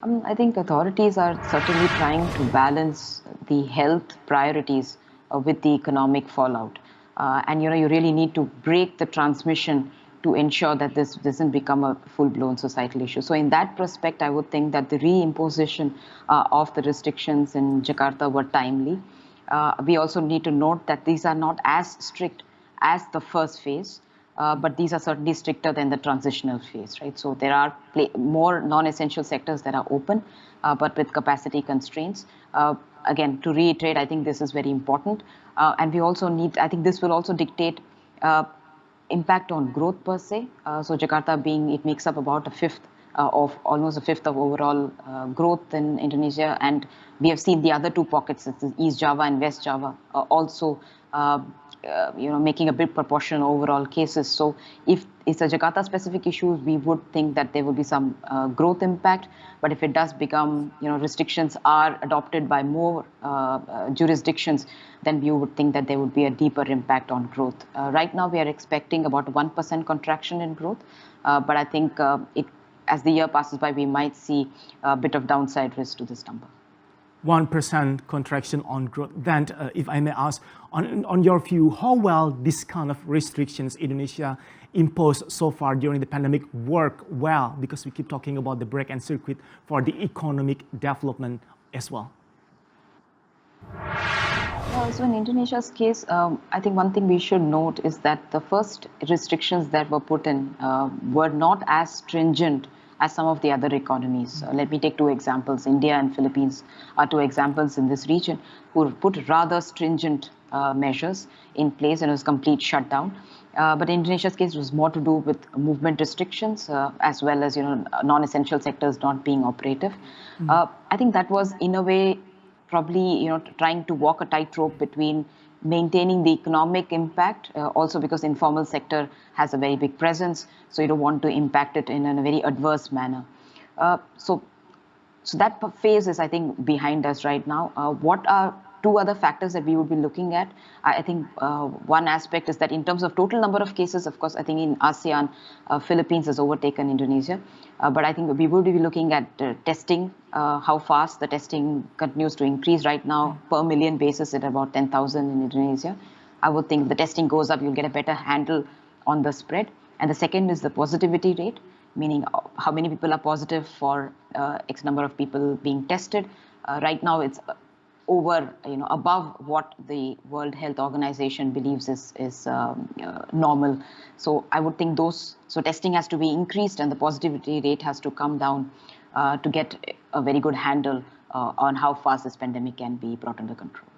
I think authorities are certainly trying to balance the health priorities with the economic fallout. And you really need to break the transmission to ensure that this doesn't become a full-blown societal issue. So in that prospect, I would think that the reimposition of the restrictions in Jakarta were timely. We also need to note that these are not as strict as the first phase. But these are certainly stricter than the transitional phase, right? So there are more non-essential sectors that are open, but with capacity constraints. Again, to reiterate, I think this is very important. And we also need, I think this will also dictate impact on growth per se. So Jakarta it makes up about a fifth almost a fifth of overall growth in Indonesia. And we have seen the other two pockets, East Java and West Java, also making a big proportion of overall cases. So if it's a Jakarta-specific issue, we would think that there will be some growth impact. But if it does become, restrictions are adopted by more jurisdictions, then we would think that there would be a deeper impact on growth. Right now, we are expecting about 1% contraction in growth. But I think as the year passes by, we might see a bit of downside risk to this number. 1% contraction on growth. Then, if I may ask, on your view, how well this kind of restrictions Indonesia imposed so far during the pandemic work well? Because we keep talking about the break and circuit for the economic development as well. So in Indonesia's case, I think one thing we should note is that the first restrictions that were put in were not as stringent as some of the other economies. Let me take two examples. India and Philippines are two examples in this region who put rather stringent measures in place, and it was complete shutdown. But in Indonesia's case, it was more to do with movement restrictions as well as non-essential sectors not being operative. I think that was in a way probably trying to walk a tightrope between maintaining the economic impact, also because informal sector has a very big presence, so you don't want to impact it in a very adverse manner. So that phase is, I think, behind us right now. What are two other factors that we would be looking at? I think one aspect is that in terms of total number of cases, of course, I think in ASEAN, Philippines has overtaken Indonesia. But I think we would be looking at testing, how fast the testing continues to increase right now per million basis at about 10,000 in Indonesia. I would think the testing goes up, you'll get a better handle on the spread. And the second is the positivity rate, meaning how many people are positive for X number of people being tested. Right now, it's over, above what the World Health Organization believes is normal. So I would think so testing has to be increased and the positivity rate has to come down to get a very good handle on how fast this pandemic can be brought under control.